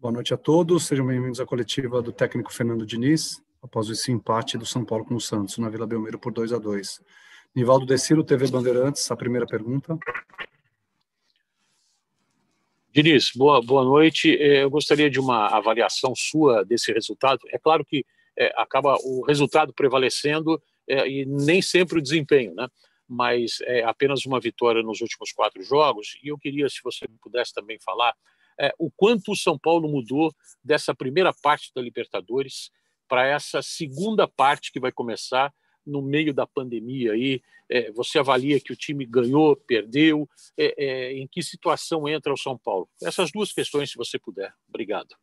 Boa noite a todos, sejam bem-vindos à coletiva do técnico Fernando Diniz, após esse empate do São Paulo com o Santos, na Vila Belmiro por 2-2. Nivaldo Decilo, TV Bandeirantes, a primeira pergunta. Diniz, boa noite. Eu gostaria de uma avaliação sua desse resultado. É claro que acaba o resultado prevalecendo e nem sempre o desempenho, né? Mas é apenas uma vitória nos últimos 4 jogos. E eu queria, se você pudesse também falar, o quanto o São Paulo mudou dessa primeira parte da Libertadores para essa segunda parte que vai começar no meio da pandemia. Aí, você avalia que o time ganhou, perdeu? Em que situação entra o São Paulo? Essas duas questões, se você puder. Obrigado.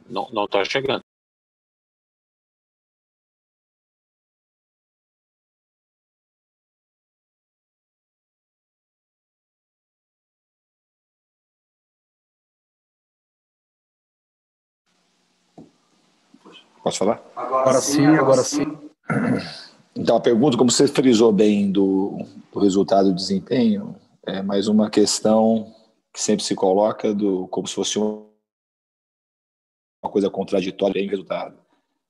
Não está chegando. Posso falar? Agora sim. Então, a pergunta, como você frisou bem do resultado e do desempenho, é mais uma questão que sempre se coloca como se fosse uma coisa contraditória em resultado.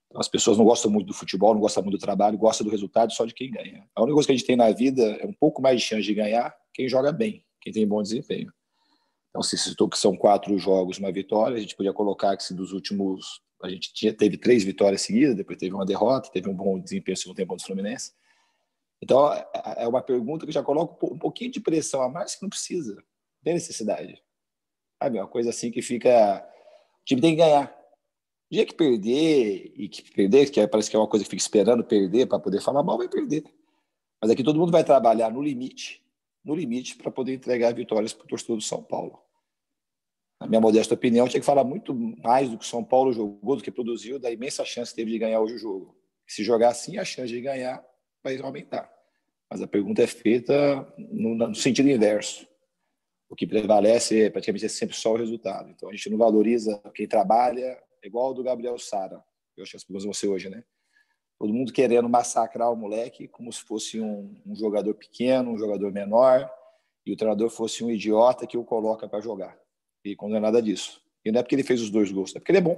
Então, as pessoas não gostam muito do futebol, não gostam muito do trabalho, gostam do resultado só de quem ganha. A única coisa que a gente tem na vida é um pouco mais de chance de ganhar quem joga bem, quem tem bom desempenho. Então, se citou que são 4 jogos, uma vitória, a gente podia colocar que se dos últimos... A gente teve 3 vitórias seguidas, depois teve uma derrota, teve um bom desempenho no segundo tempo do Fluminense. Então, é uma pergunta que já coloca um pouquinho de pressão a mais que não precisa. Não tem necessidade. Sabe? Uma coisa assim que fica... O time tem que ganhar. O dia que perder, que parece que é uma coisa que fica esperando perder para poder falar mal, vai perder. Mas aqui todo mundo vai trabalhar no limite para poder entregar vitórias para o torcedor do São Paulo. Na minha modesta opinião, tinha que falar muito mais do que o São Paulo jogou, do que produziu, da imensa chance que teve de ganhar hoje o jogo. Se jogar assim, a chance de ganhar vai aumentar. Mas a pergunta é feita no sentido inverso. O que prevalece é praticamente sempre só o resultado. Então a gente não valoriza quem trabalha, é igual ao do Gabriel Sara. Eu acho que as perguntas vão ser hoje, né? Todo mundo querendo massacrar o moleque como se fosse um jogador pequeno, um jogador menor, e o treinador fosse um idiota que o coloca para jogar. E quando não é nada disso. E não é porque ele fez os 2 gols, é porque ele é bom.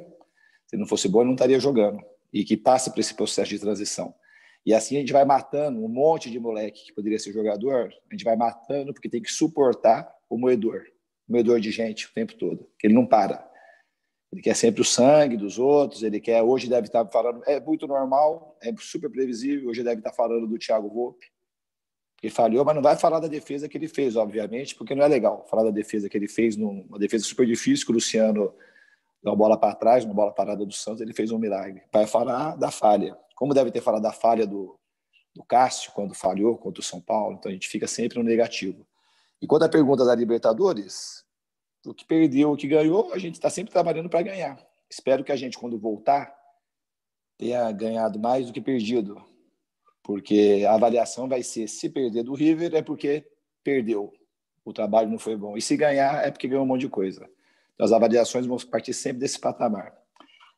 Se ele não fosse bom, ele não estaria jogando. E que passe por esse processo de transição. E assim a gente vai matando um monte de moleque que poderia ser jogador, a gente vai matando porque tem que suportar o moedor de gente o tempo todo, que ele não para. Ele quer sempre o sangue dos outros, hoje deve estar falando, é muito normal, é super previsível, hoje deve estar falando do Thiago Volpi, que falhou, mas não vai falar da defesa que ele fez, obviamente, porque não é legal falar da defesa que ele fez, uma defesa super difícil, que o Luciano deu uma bola para trás, uma bola parada do Santos, ele fez um milagre. Vai falar da falha, como deve ter falado da falha do Cássio, quando falhou contra o São Paulo, então a gente fica sempre no negativo. E quando a pergunta da Libertadores, o que perdeu, o que ganhou, a gente está sempre trabalhando para ganhar. Espero que a gente, quando voltar, tenha ganhado mais do que perdido, porque a avaliação vai ser, se perder do River é porque perdeu, o trabalho não foi bom, e se ganhar é porque ganhou um monte de coisa. Então as avaliações vão partir sempre desse patamar.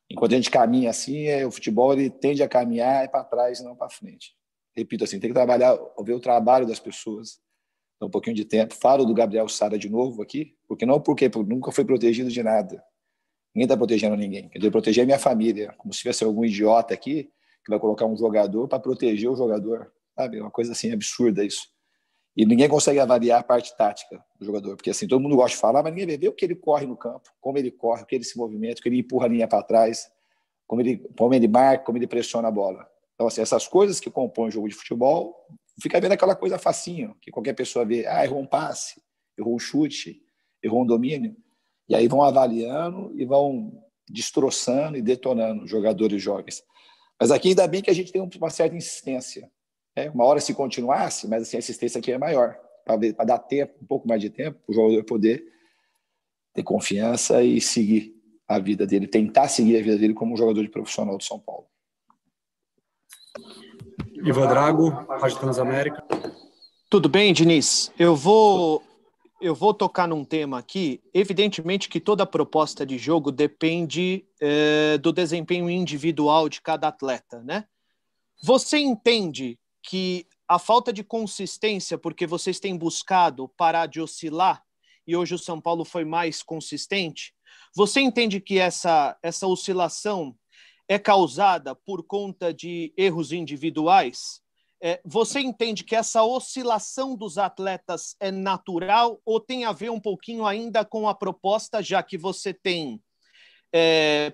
Enquanto a gente caminha assim, o futebol ele tende a caminhar para trás e não para frente. Repito assim, tem que trabalhar, ver o trabalho das pessoas, um pouquinho de tempo. Falo do Gabriel Sara de novo aqui, porque nunca foi protegido de nada. Ninguém está protegendo ninguém. Eu devo proteger a minha família, como se tivesse algum idiota aqui que vai colocar um jogador para proteger o jogador. Sabe? É uma coisa assim absurda isso. E ninguém consegue avaliar a parte tática do jogador, porque assim, todo mundo gosta de falar, mas ninguém vê o que ele corre no campo, como ele corre, o que ele se movimenta, o que ele empurra a linha para trás, como ele marca, como ele pressiona a bola. Então, assim, essas coisas que compõem o jogo de futebol, fica vendo aquela coisa facinho, que qualquer pessoa vê, errou um passe, errou um chute, errou um domínio, e aí vão avaliando e vão destroçando e detonando jogadores jovens. Mas aqui ainda bem que a gente tem uma certa insistência. Uma hora se continuasse, mas assim, a insistência aqui é maior, para dar tempo, um pouco mais de tempo, para o jogador poder ter confiança e seguir a vida dele, tentar seguir a vida dele como um jogador de profissional do São Paulo. Ivan Drago, Rádio Transamérica. Tudo bem, Diniz? Eu vou Eu vou tocar num tema aqui. Evidentemente que toda proposta de jogo depende do desempenho individual de cada atleta, né? Você entende que a falta de consistência, porque vocês têm buscado parar de oscilar, e hoje o São Paulo foi mais consistente, você entende que essa oscilação é causada por conta de erros individuais? Você entende que essa oscilação dos atletas é natural ou tem a ver um pouquinho ainda com a proposta, já que você tem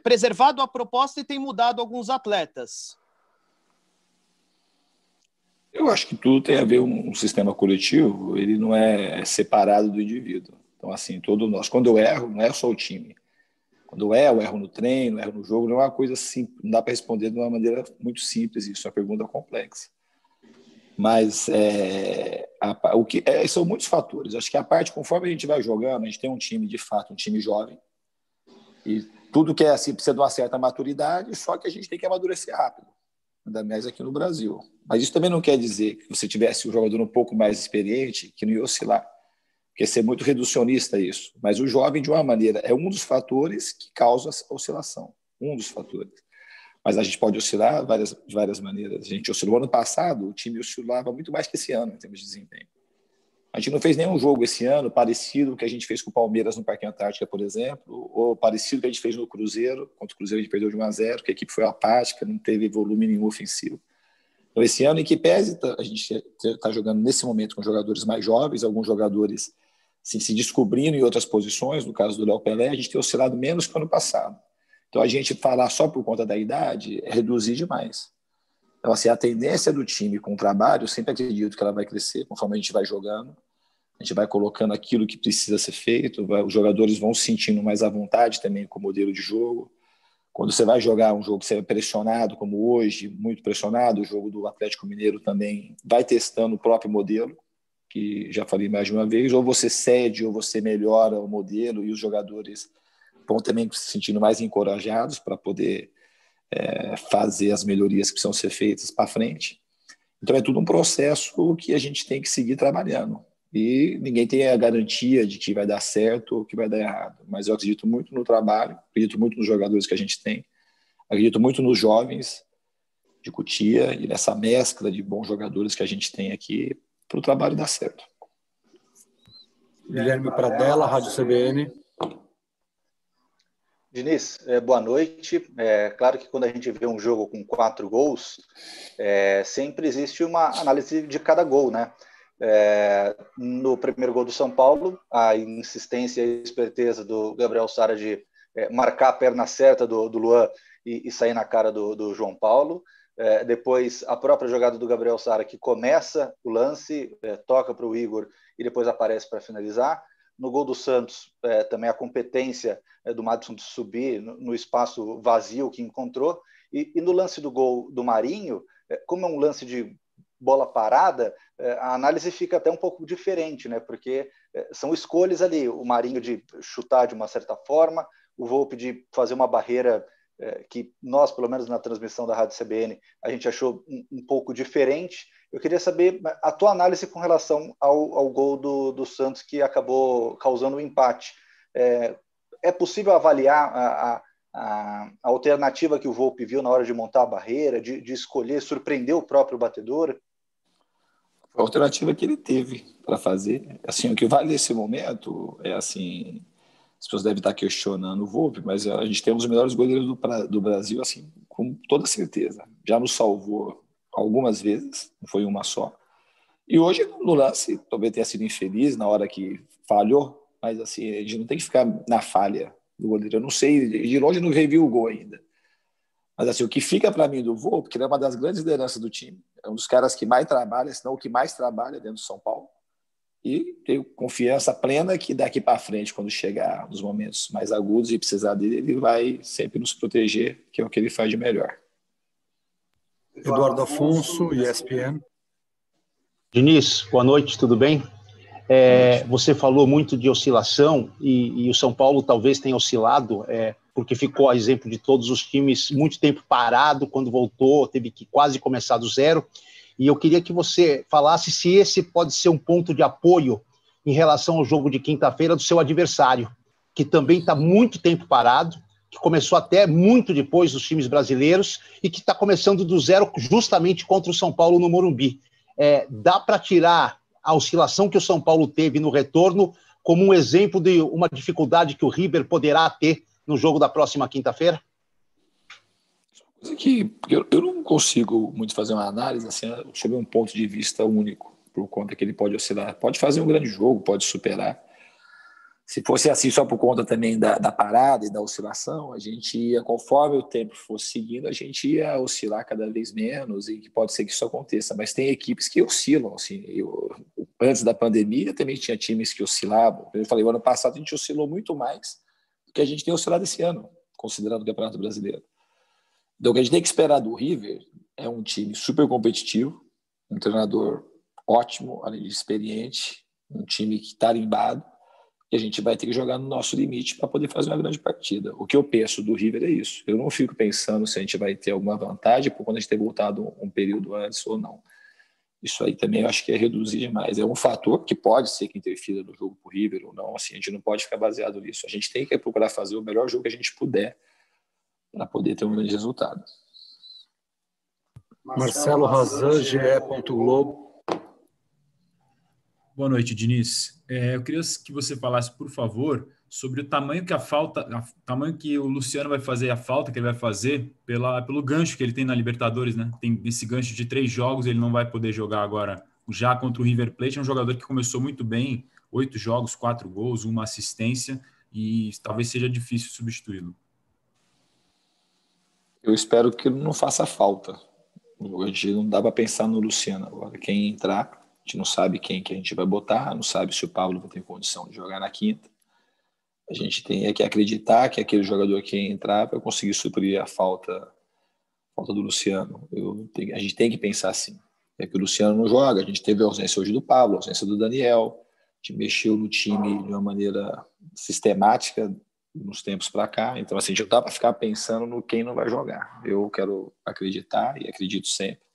preservado a proposta e tem mudado alguns atletas? Eu acho que tudo tem a ver um sistema coletivo, ele não é separado do indivíduo. Então, assim, todos nós, quando eu erro, não é só o time. Quando eu erro no treino, erro no jogo, não é uma coisa simples, não dá para responder de uma maneira muito simples, isso é uma pergunta complexa. Mas são muitos fatores. Acho que a parte, conforme a gente vai jogando, a gente tem um time, de fato, um time jovem, e tudo que é assim precisa de uma certa maturidade, só que a gente tem que amadurecer rápido, ainda mais aqui no Brasil. Mas isso também não quer dizer que você tivesse um jogador um pouco mais experiente, que não ia oscilar, porque ser muito reducionista isso. Mas o jovem, de uma maneira, é um dos fatores que causa a oscilação, um dos fatores. Mas a gente pode oscilar de várias maneiras. A gente oscilou ano passado, o time oscilava muito mais que esse ano em termos de desempenho. A gente não fez nenhum jogo esse ano parecido com o que a gente fez com o Palmeiras no Parque Antártica, por exemplo, ou parecido com o que a gente fez no Cruzeiro. Contra o Cruzeiro a gente perdeu de 1-0, que a equipe foi apática, não teve volume nenhum ofensivo. Então, esse ano, em que pese, a gente está jogando nesse momento com jogadores mais jovens, alguns jogadores se descobrindo em outras posições, no caso do Léo Pelé, a gente tem oscilado menos que o ano passado. Então, a gente falar só por conta da idade é reduzir demais. Então, assim, a tendência do time com o trabalho, eu sempre acredito que ela vai crescer conforme a gente vai jogando, a gente vai colocando aquilo que precisa ser feito, os jogadores vão se sentindo mais à vontade também com o modelo de jogo. Quando você vai jogar um jogo que você é pressionado, como hoje, muito pressionado, o jogo do Atlético Mineiro também vai testando o próprio modelo, que já falei mais de uma vez, ou você cede ou você melhora o modelo e os jogadores vão também se sentindo mais encorajados para poder fazer as melhorias que precisam ser feitas para frente. Então é tudo um processo que a gente tem que seguir trabalhando. E ninguém tem a garantia de que vai dar certo ou que vai dar errado. Mas eu acredito muito no trabalho, acredito muito nos jogadores que a gente tem, acredito muito nos jovens de Cotia e nessa mescla de bons jogadores que a gente tem aqui para o trabalho dar certo. Guilherme Pradella, Rádio CBN. Diniz, boa noite. Claro que quando a gente vê um jogo com 4 gols, sempre existe uma análise de cada gol, né? No primeiro gol do São Paulo, a insistência e a esperteza do Gabriel Sara de marcar a perna certa do Luan e sair na cara do João Paulo. Depois, a própria jogada do Gabriel Sara, que começa o lance, toca para o Igor e depois aparece para finalizar. No gol do Santos, também a competência do Madison de subir no espaço vazio que encontrou. E no lance do gol do Marinho, como é um lance de bola parada, a análise fica até um pouco diferente, né? Porque são escolhas ali, o Marinho de chutar de uma certa forma, o Volpi de fazer uma barreira que nós, pelo menos na transmissão da Rádio CBN, a gente achou um pouco diferente. Eu queria saber a tua análise com relação ao gol do Santos, que acabou causando um empate. É possível avaliar a alternativa que o Volpi viu na hora de montar a barreira, de escolher, surpreender o próprio batedor? A alternativa que ele teve para fazer. Assim, o que vale nesse momento é assim, as pessoas devem estar questionando o Volpi, mas a gente tem um dos melhores goleiros do Brasil, assim, com toda certeza. Já nos salvou algumas vezes, não foi uma só. E hoje, no lance, talvez tenha sido infeliz na hora que falhou, mas assim, a gente não tem que ficar na falha do goleiro. Eu não sei, de longe não revi o gol ainda. Mas assim, o que fica para mim do Vô, porque ele é uma das grandes lideranças do time, é um dos caras que mais trabalha, se não o que mais trabalha dentro do São Paulo. E tenho confiança plena que daqui para frente, quando chegar nos momentos mais agudos e precisar dele, ele vai sempre nos proteger, que é o que ele faz de melhor. Eduardo Afonso, ESPN. Diniz, boa noite, tudo bem? Você falou muito de oscilação e o São Paulo talvez tenha oscilado, porque ficou a exemplo de todos os times muito tempo parado, quando voltou teve que quase começar do zero, e eu queria que você falasse se esse pode ser um ponto de apoio em relação ao jogo de quinta-feira do seu adversário, que também está muito tempo parado, que começou até muito depois dos times brasileiros e que está começando do zero justamente contra o São Paulo no Morumbi. Dá para tirar a oscilação que o São Paulo teve no retorno como um exemplo de uma dificuldade que o River poderá ter no jogo da próxima quinta-feira? Eu não consigo muito fazer uma análise assim, sobre um ponto de vista único, por conta que ele pode oscilar. Pode fazer um grande jogo, pode superar. Se fosse assim só por conta também da parada e da oscilação, a gente ia, conforme o tempo fosse seguindo, a gente ia oscilar cada vez menos e que pode ser que isso aconteça. Mas tem equipes que oscilam. Assim, antes da pandemia também tinha times que oscilavam. Eu falei, o ano passado a gente oscilou muito mais do que a gente tem oscilado esse ano, considerando o Campeonato Brasileiro. Então o que a gente tem que esperar do River é um time super competitivo, um treinador ótimo, além de experiente, um time que está tarimbado, e a gente vai ter que jogar no nosso limite para poder fazer uma grande partida. O que eu penso do River é isso. Eu não fico pensando se a gente vai ter alguma vantagem por quando a gente ter voltado um período antes ou não. Isso aí também eu acho que é reduzir demais. É um fator que pode ser que interfira no jogo para o River ou não. Assim, a gente não pode ficar baseado nisso. A gente tem que procurar fazer o melhor jogo que a gente puder para poder ter um grande resultado. Marcelo Razan, GE. Globo. Boa noite, Diniz. Eu queria que você falasse, por favor, sobre o tamanho que o Luciano vai fazer, a falta que ele vai fazer pelo gancho que ele tem na Libertadores, né? Tem esse gancho de 3 jogos, ele não vai poder jogar agora já contra o River Plate. É um jogador que começou muito bem, 8 jogos, 4 gols, 1 assistência, e talvez seja difícil substituí-lo. Eu espero que ele não faça falta. Hoje não dá para pensar no Luciano agora. Quem entrar, a gente não sabe quem que a gente vai botar, não sabe se o Pablo vai ter condição de jogar na quinta. A gente tem que acreditar que aquele jogador que entrar vai conseguir suprir a falta do Luciano. A gente tem que pensar assim. É que o Luciano não joga, a gente teve a ausência hoje do Pablo, a ausência do Daniel, a gente mexeu no time de uma maneira sistemática nos tempos para cá. Então, assim, a gente não dá para ficar pensando no quem não vai jogar. Eu quero acreditar, e acredito sempre,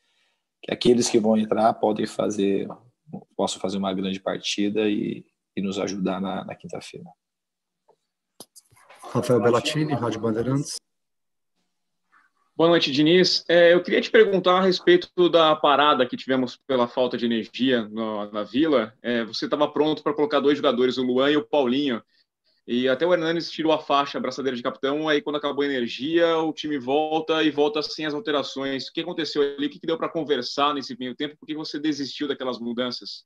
que aqueles que vão entrar possam fazer uma grande partida e nos ajudar na quinta-feira. Rafael Bellatini, Rádio Bandeirantes. Boa noite, Diniz. Eu queria te perguntar a respeito da parada que tivemos pela falta de energia na Vila. Você estava pronto para colocar 2 jogadores, o Luan e o Paulinho, e até o Hernanes tirou a faixa, a braçadeira de capitão. Aí quando acabou a energia, o time volta sem as alterações. O que aconteceu ali? O que deu para conversar nesse meio tempo? Por que você desistiu daquelas mudanças?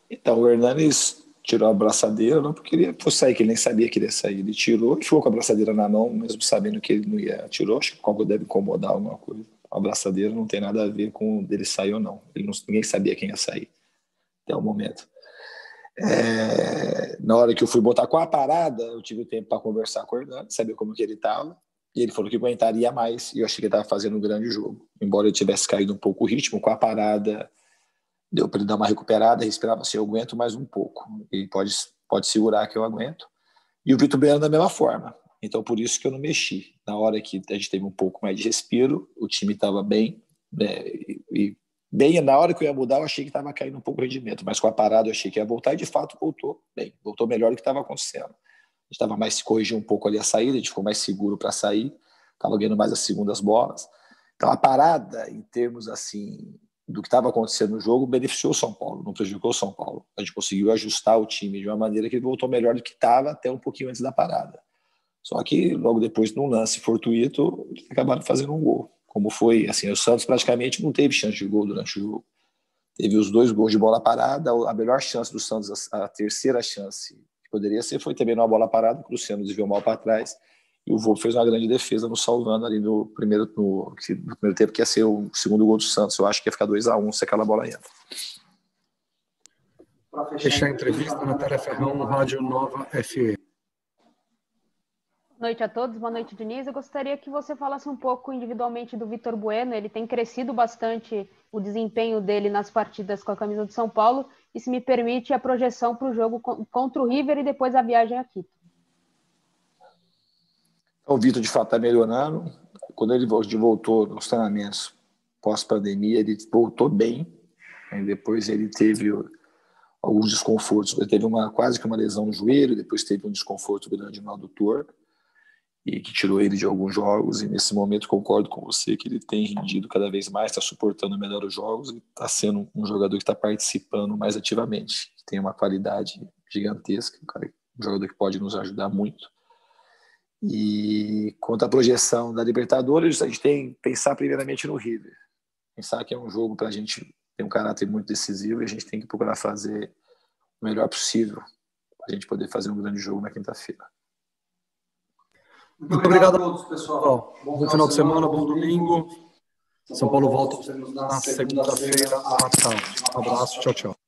Então, o Hernanes tirou a braçadeira, não porque ele fosse sair, que ele nem sabia que ele ia sair. Ele tirou e ficou com a braçadeira na mão, mesmo sabendo que ele não ia. Tirou, acho que o algo deve incomodar alguma coisa. A braçadeira não tem nada a ver com dele sair ou não. Ninguém sabia quem ia sair até o momento. Na hora que eu fui botar com a parada, eu tive o tempo para conversar com o Hernandes, saber como que ele estava, e ele falou que aguentaria mais, e eu achei que ele estava fazendo um grande jogo. Embora ele tivesse caído um pouco o ritmo, com a parada deu para ele dar uma recuperada, respirava assim, eu aguento mais um pouco, e pode segurar que eu aguento. E o Vitor Bueno da mesma forma, então por isso que eu não mexi. Na hora que a gente teve um pouco mais de respiro, o time estava bem, na hora que eu ia mudar, eu achei que estava caindo um pouco o rendimento, mas com a parada eu achei que ia voltar, e de fato voltou bem, voltou melhor do que estava acontecendo. A gente estava mais, corrigiu um pouco ali a saída, a gente ficou mais seguro para sair, estava ganhando mais as segundas bolas. Então a parada, em termos assim, do que estava acontecendo no jogo, beneficiou o São Paulo, não prejudicou o São Paulo. A gente conseguiu ajustar o time de uma maneira que ele voltou melhor do que estava até um pouquinho antes da parada. Só que logo depois, num lance fortuito, eles acabaram fazendo um gol. Como foi, assim, o Santos praticamente não teve chance de gol durante o jogo. Teve os 2 gols de bola parada, a melhor chance do Santos, a terceira chance que poderia ser, foi também numa bola parada, que o Luciano desviou mal para trás, e o Volpe fez uma grande defesa nos salvando ali no primeiro tempo, que ia ser o segundo gol do Santos. Eu acho que ia ficar 2-1 se aquela bola entra. Para fechar a entrevista, Natália Ferrão, Rádio Nova FM. Boa noite a todos, boa noite, Diniz. Eu gostaria que você falasse um pouco individualmente do Vitor Bueno. Ele tem crescido bastante o desempenho dele nas partidas com a camisa do São Paulo, e se me permite a projeção para o jogo contra o River e depois a viagem a Quito. O Vitor, de fato, está melhorando. Quando ele voltou nos treinamentos pós-pandemia, ele voltou bem. Depois ele teve alguns desconfortos. Ele teve quase que uma lesão no joelho, depois teve um desconforto grande no adutor, e que tirou ele de alguns jogos, e nesse momento concordo com você que ele tem rendido cada vez mais, está suportando melhor os jogos e está sendo um jogador que está participando mais ativamente, tem uma qualidade gigantesca, um jogador que pode nos ajudar muito. E quanto à projeção da Libertadores, a gente tem que pensar primeiramente no River, pensar que é um jogo para a gente ter um caráter muito decisivo, e a gente tem que procurar fazer o melhor possível para a gente poder fazer um grande jogo na quinta-feira. Muito obrigado a todos, pessoal. Bom final de semana, bom domingo. São Paulo volta na segunda-feira à tarde. Um abraço, tchau, tchau.